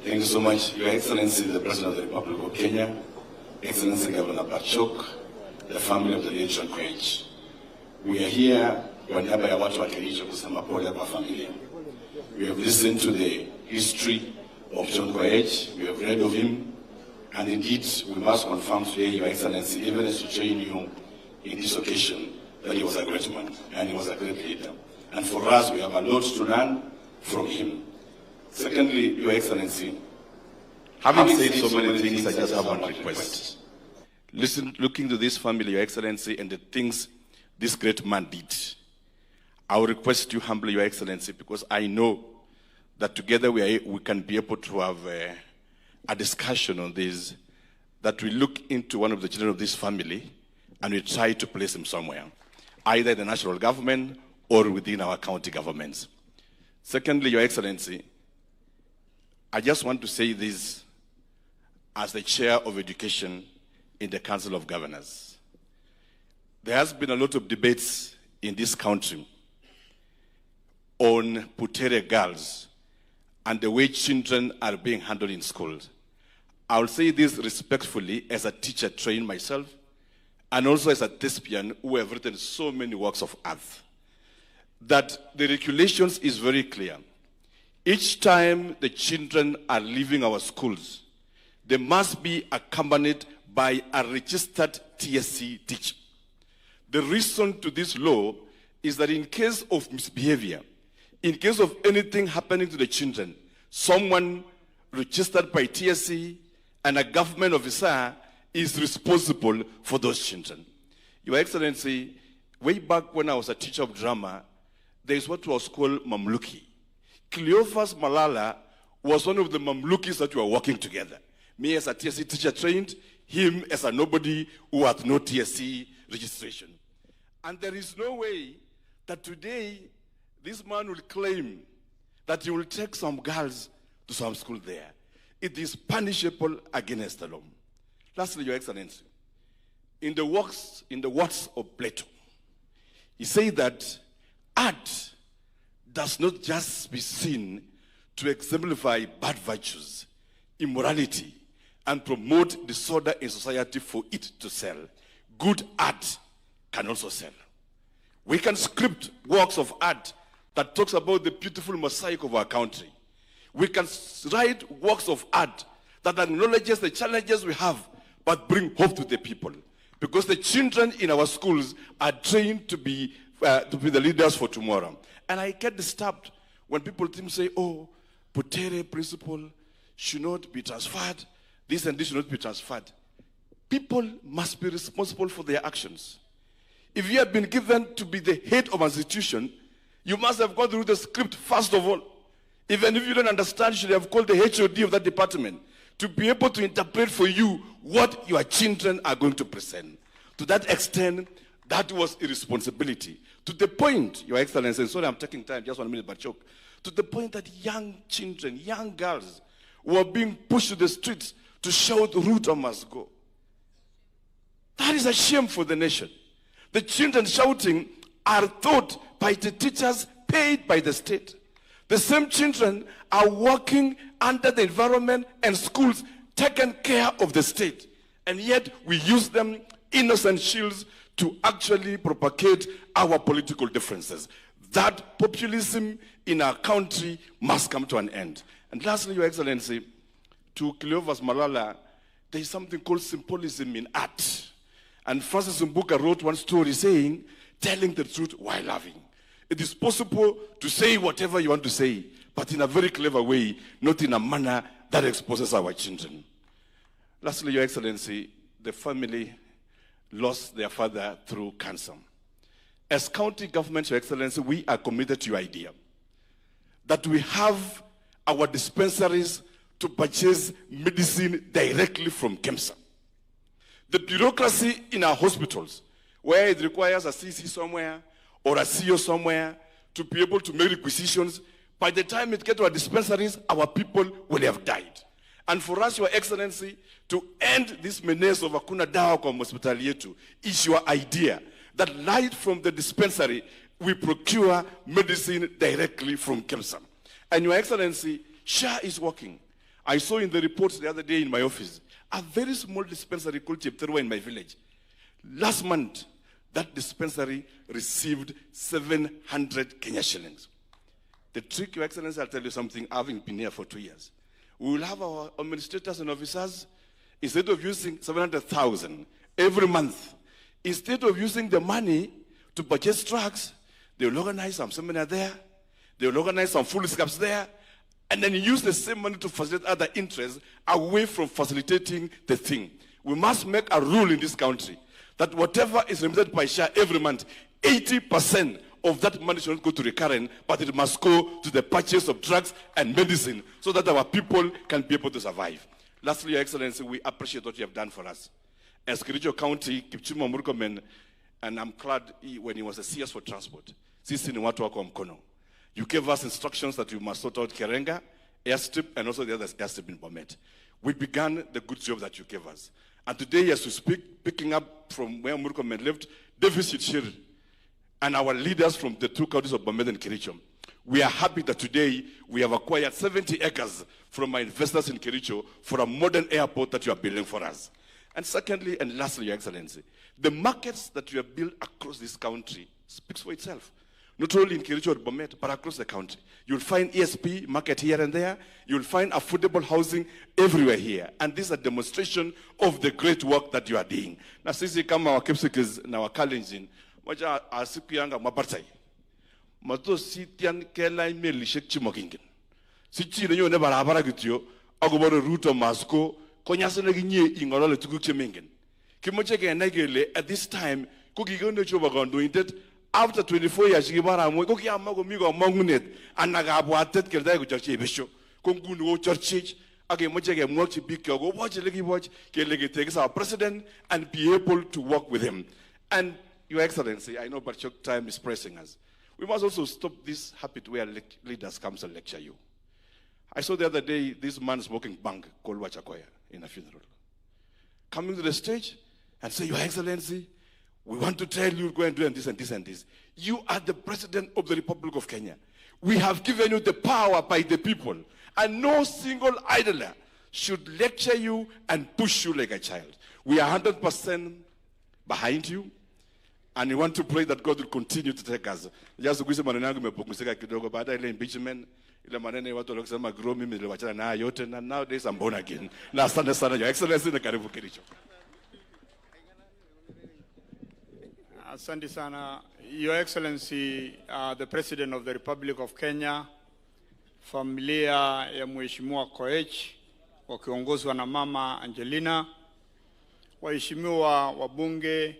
Thank you so much, Your Excellency, the President of the Republic of Kenya, Excellency Governor Bachok, the family of the late John Koech. We are here kwa niaba ya watu wa Kericho kusema pole kwa familia. We have listened to the history of John Koech, we have read of him, and indeed we must confirm today, Your Excellency, even as to join you in this occasion, that he was a great man and he was a great leader. And for us, we have a lot to learn from him. Secondly, Your Excellency, having said so many things, I just have one request. Looking to this family, Your Excellency, and the things this great man did, I will request you humbly, Your Excellency, because I know that together we can be able to have a discussion on this, that we look into one of the children of this family and we try to place him somewhere, either in the national government or within our county governments. Secondly, Your Excellency, I just want to say this as the chair of education in the Council of Governors. There has been a lot of debates in this country on Butere Girls and the way children are being handled in schools. I will say this respectfully as a teacher trained myself and also as a thespian who have written so many works of art, that the regulations is very clear. Each time the children are leaving our schools, they must be accompanied by a registered TSC teacher. The reason to this law is that in case of misbehavior, in case of anything happening to the children, someone registered by TSC and a government officer is responsible for those children. Your Excellency, way back when I was a teacher of drama, there is what was called Mamluki. Cleophas Malala was one of the Mamlukis that were working together. Me as a TSC teacher trained, him as a nobody who had no TSC registration. And there is no way that today this man will claim that he will take some girls to some school there. It is punishable against the law. Lastly, Your Excellency, in the words of Plato, he said that art does not just be seen to exemplify bad virtues, immorality, and promote disorder in society for it to sell. Good art can also sell. We can script works of art that talks about the beautiful mosaic of our country. We can write works of art that acknowledges the challenges we have, but bring hope to the people. Because the children in our schools are trained to be the leaders for tomorrow. And I get disturbed when people say, oh, Butere Principal should not be transferred. This and this should not be transferred. People must be responsible for their actions. If you have been given to be the head of an institution, you must have gone through the script first of all. Even if you don't understand, you should have called the HOD of that department to be able to interpret for you what your children are going to present. To that extent, that was a responsibility. To the point, Your Excellency, and sorry I'm taking time, just 1 minute, but choke. To the point that young children, young girls, were being pushed to the streets to shout, Ruto must go. That is a shame for the nation. The children shouting are taught by the teachers paid by the state. The same children are working under the environment and schools taken care of the state. And yet we use them innocent shields to actually propagate our political differences. That populism in our country must come to an end. And lastly, Your Excellency, to Cleophas Malala, there is something called symbolism in art. And Francis Mbuka wrote one story saying, telling the truth while laughing. It is possible to say whatever you want to say, but in a very clever way, not in a manner that exposes our children. Lastly, Your Excellency, the family lost their father through cancer. As county government, Your Excellency, we are committed to your idea that we have our dispensaries to purchase medicine directly from KEMSA. The bureaucracy in our hospitals, where it requires a CC somewhere or a CEO somewhere to be able to make requisitions, by the time it gets to our dispensaries, our people will have died. And for us, Your Excellency, to end this menace of hakuna dawa kwa hospitali yetu is your idea that right from the dispensary, we procure medicine directly from KEMSA. And Your Excellency, SHA is working. I saw in the reports the other day in my office, a very small dispensary called Chepterwa in my village. Last month, that dispensary received 700 Kenya shillings. The trick, Your Excellency, I'll tell you something, having been here for 2 years. We will have our administrators and officers, instead of using 700,000 every month, instead of using the money to purchase drugs, they will organize some seminar there, they will organize some food scraps there, and then use the same money to facilitate other interests away from facilitating the thing. We must make a rule in this country that whatever is remitted by SHA every month, 80% of that money should not go to recurrent, but it must go to the purchase of drugs and medicine so that our people can be able to survive. Lastly, Your Excellency, we appreciate what you have done for us. As Kericho County, Kipchumba Murkomen, and I'm glad when he was a CS for transport, sisi ni watu wako mkono. You gave us instructions that we must sort out Kerenga, airstrip, and also the other airstrip in Bomet. We began the good job that you gave us. And today, as we speak, picking up from where Murkomen lived, deficit share, and our leaders from the two counties of Bomet and Kericho, we are happy that today we have acquired 70 acres from our investors in Kericho for a modern airport that you are building for us. And secondly, and lastly, Your Excellency, the markets that you have built across this country speaks for itself. Not only in Kericho or Bomet, but across the country. You'll find ESP market here and there. You'll find affordable housing everywhere here. And this is a demonstration of the great work that you are doing. Na sisi kama wa Kipsigis na wa Kalenjin, moja asiku yanga mabartai. Mato sitian kela imelishek chimokingen. Sichi nenyo ne barabara gityo, agoboro Ruto masko, konyasa neginye ingolole tukuk chemingen. Kimoche ke negele at this time, kukigono choba gondo intet. After 24 years, you are going to go Mongunet and Nagabwatet Keldago Church Bisho. Kungu Church, again, much again, watch big watch a leggy watch, takes our president and be able to work with him. And Your Excellency, I know but your time is pressing us. We must also stop this habit where leaders come and lecture you. I saw the other day this man smoking bang called Wachakoya in a funeral. Coming to the stage and say, Your Excellency, we want to tell you, go and do this and this and this. You are the President of the Republic of Kenya. We have given you the power by the people. And no single idler should lecture you and push you like a child. We are 100% behind you. And we want to pray that God will continue to take us. Just to kidogo baada ile impeachment ile maneno watu walisema grow mimi niliwachana na yote and nowadays I'm born again. Na asante sana Your Excellency na karibu Kericho. Asante sana, Your Excellency, the President of the Republic of Kenya, familia ya Mheshimiwa Koech, wakiongozwa na Mama Angelina, waheshimiwa wabunge,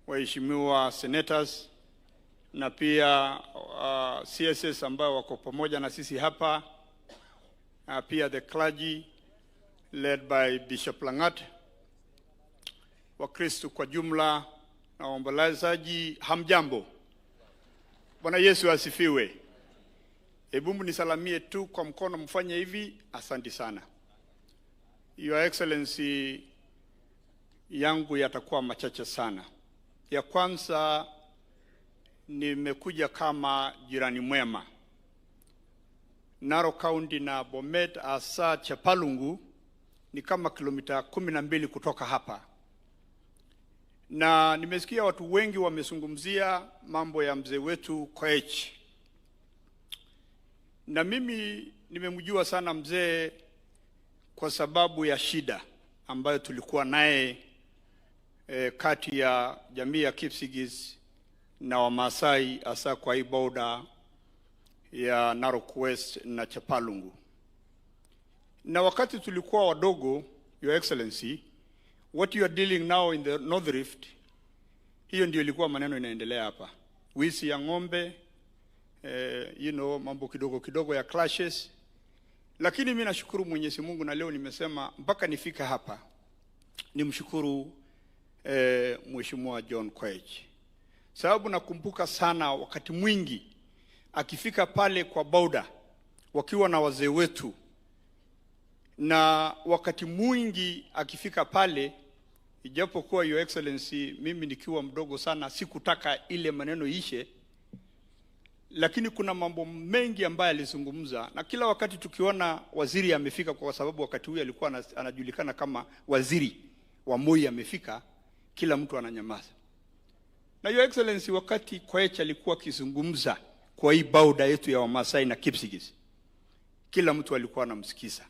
waheshimiwa senators, na pia CSS ambao wako pamoja na sisi hapa, pia the clergy led by Bishop Langat, Wakristo kwa jumla, na waombolezaji, hamjambo. Bwana Yesu asifiwe. Hebu mnisalamie tu kwa mkono, mfanye hivi. Asante sana. Your Excellency, yangu yatakuwa machache sana. Ya kwanza, nimekuja kama jirani mwema. Narok County na Bomet asa Chepalungu ni kama kilomita 12 kutoka hapa. Na nimesikia watu wengi wamezungumzia mambo ya mzee wetu Koech. Na mimi nimemjua sana mzee kwa sababu ya shida ambayo tulikuwa naye kati ya jamii ya Kipsigis na Wamasai hasa kwa hii border ya Narok West na Chepalungu. Na wakati tulikuwa wadogo, Your Excellency, what you are dealing now in the North Rift, hiyo ndio ilikuwa maneno inaendelea hapa. Wizi ya ng'ombe, mambo kidogo kidogo ya clashes. Lakini mimi nashukuru Mwenyezi Mungu na leo nimesema mpaka nifika hapa nimshukuru Mheshimiwa John Koech. Sababu nakumbuka sana wakati mwingi akifika pale kwa border wakiwa na wazee wetu, na wakati mwingi akifika pale, ijapokuwa Your Excellency mimi nikiwa mdogo sana sikutaka ile maneno ishe, lakini kuna mambo mengi ambayo alizungumza, na kila wakati tukiona waziri amefika, kwa sababu wakati huyu alikuwa anajulikana kama waziri wa Moi amefika, kila mtu ananyamaza. Na Your Excellency, wakati Koech alikuwa akizungumza kwa hii bauda yetu ya Wamasai na Kipsigis, kila mtu alikuwa anamsikiza.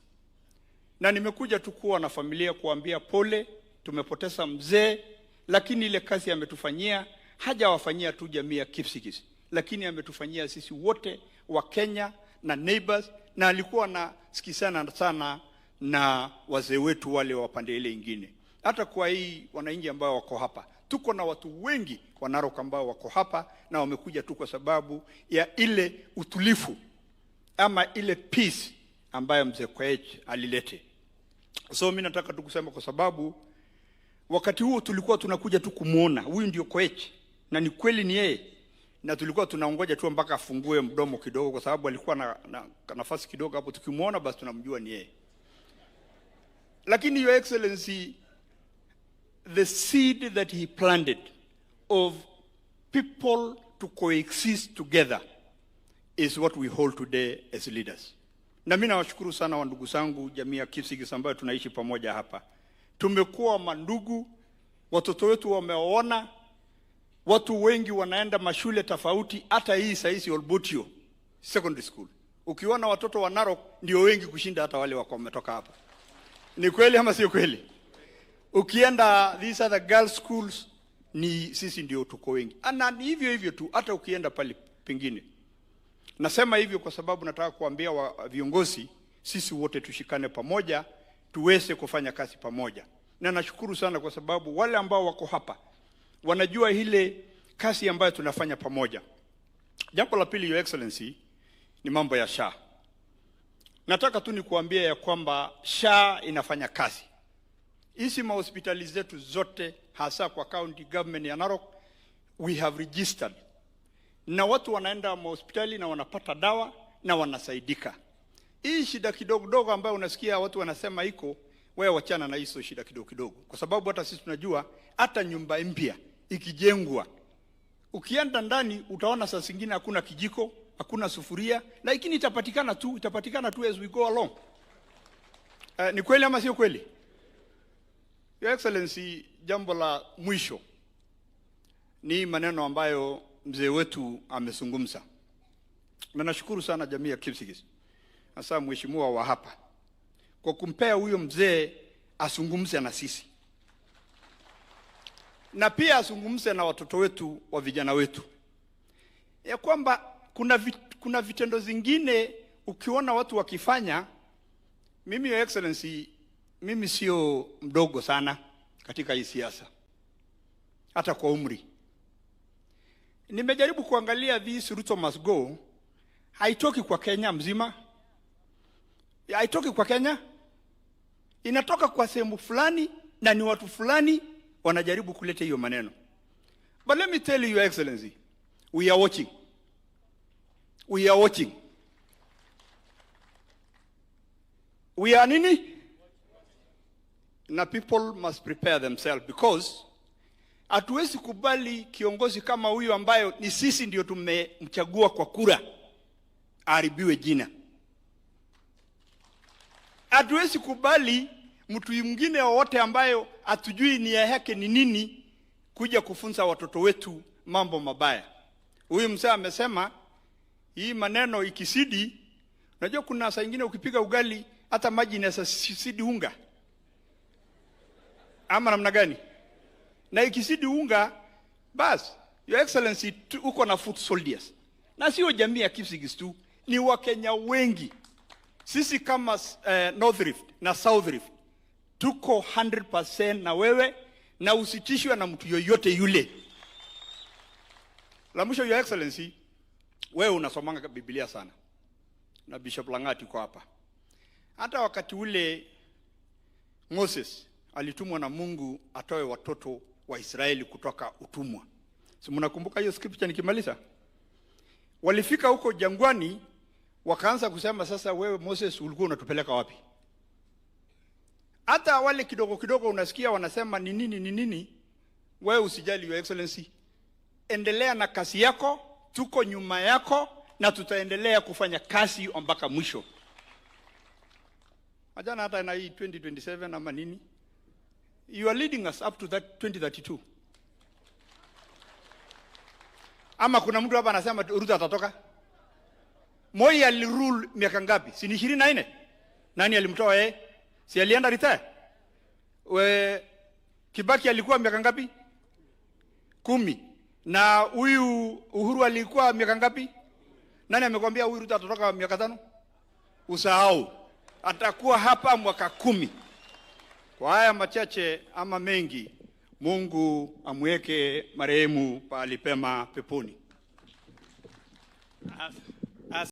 Na nimekuja tu kuwa na familia kuambia pole, tumepoteza mzee, lakini ile kazi ametufanyia hajawafanyia tu jamii ya Kipsigis, lakini ametufanyia sisi wote wa Kenya na neighbors, na alikuwa anasikizana sana na wazee wetu wale wa pande ile nyingine. Hata kwa hii wananchi ambao wako hapa, tuko na watu wengi wa Narok ambao wako hapa na wamekuja tu kwa sababu ya ile utulifu ama ile peace ambayo mzee Koech alilete. So mimi nataka tu kusema, kwa sababu wakati huo tulikuwa tunakuja tu kumuona huyu ndio Koech, na ni kweli ni yeye, na tulikuwa tunaongoja tu mpaka afungue mdomo kidogo, kwa sababu alikuwa na nafasi kidogo hapo, tukimuona basi tunamjua ni yeye. Lakini Your Excellency, the seed that he planted of people to coexist together is what we hold today as leaders. Na mimi nawashukuru sana wandugu zangu jamii ya Kipsigis ambayo tunaishi pamoja hapa. Tumekuwa mandugu, watoto wetu wameona, watu wengi wanaenda mashule tofauti, hata hii saisi Olbutio Secondary School. Ukiona watoto wa Narok ndio wengi kushinda hata wale wako wametoka hapa. Ni kweli ama sio kweli? Ukienda these other girls schools, ni sisi ndio tuko wengi. Na hivyo hivyo tu hata ukienda pale pengine. Nasema hivyo kwa sababu nataka kuambia viongozi, sisi wote tushikane pamoja, tuweze kufanya kazi pamoja. Na nashukuru sana kwa sababu wale ambao wako hapa wanajua ile kazi ambayo tunafanya pamoja. Jambo la pili, Your Excellency, ni mambo ya SHA. Nataka tu nikuambia ya kwamba SHA inafanya kazi. Hizi mahospitali zetu zote, hasa kwa county government ya Narok, we have registered. Na watu wanaenda mahospitali na wanapata dawa na wanasaidika. Hii shida kidogo ambayo unasikia watu wanasema iko, wewe wachana na hizo shida kidogo. Kwa sababu hata sisi tunajua, hata nyumba mpya ikijengwa, ukienda ndani utaona saa zingine hakuna kijiko, hakuna sufuria, lakini itapatikana tu as we go along. Ni kweli ama sio kweli? Your Excellency, jambo la mwisho ni maneno ambayo mzee wetu amezungumza. Na nashukuru sana jamii ya Kipsigis, hasa mheshimiwa wa hapa, kwa kumpea huyo mzee azungumze na sisi. Na pia azungumze na watoto wetu, wa vijana wetu. Ya kwamba kuna vitendo zingine ukiona watu wakifanya, mimi Your Excellency, mimi sio mdogo sana katika hii siasa, hata kwa umri. Nimejaribu kuangalia this Ruto must go, haitoki kwa Kenya mzima. Haitoki kwa Kenya. Inatoka kwa sehemu fulani na ni watu fulani wanajaribu kuleta hiyo maneno. But let me tell you, Your Excellency, we are watching. We are watching. We are nini? Na people must prepare themselves, because hatuwezi kubali kiongozi kama huyu ambayo ni sisi ndio tumemchagua kwa kura aharibiwe jina. Hatuwezi kubali mtu mwingine wote ambayo hatujui nia yake ni nini kuja kufunza watoto wetu mambo mabaya. Huyu mzee amesema hii maneno ikisidi, unajua kuna saa nyingine ukipiga ugali hata maji inasidi unga. Ama namna gani? Na ikisidi unga, bas, Your Excellency, uko na foot soldiers. Na sio jamii ya Kipsigis tu, ni Wakenya wengi. Sisi kama North Rift na South Rift tuko 100% na wewe, na usitishwe na mtu yoyote yule. La mwisho, Your Excellency, wewe unasomanga Biblia sana. Na Bishop Langati kwa hapa. Hata wakati ule Moses alitumwa na Mungu atoe watoto wa Israeli kutoka utumwa. Si mnakumbuka hiyo scripture nikimaliza? Walifika huko jangwani, wakaanza kusema, sasa wewe Moses ulikuwa unatupeleka wapi? Hata wale kidogo unasikia wanasema ni nini, wewe usijali Your Excellency. Endelea na kazi yako, tuko nyuma yako na tutaendelea kufanya kazi mpaka mwisho. Ajana hata na hii 2027 ama nini, you are leading us up to that 2032. Ama kuna mtu hapa anasema Ruto atatoka? Moi alirule miaka ngapi? Si ni 24? Nani alimtoa yeye? Si alienda retire? Kibaki alikuwa miaka ngapi? 10. Na huyu Uhuru alikuwa miaka ngapi? Nani amekwambia huyu Ruto atatoka miaka 5? Usahau. Atakuwa hapa mwaka 10. Kwa haya machache ama mengi, Mungu amweke marehemu pahali pema peponi.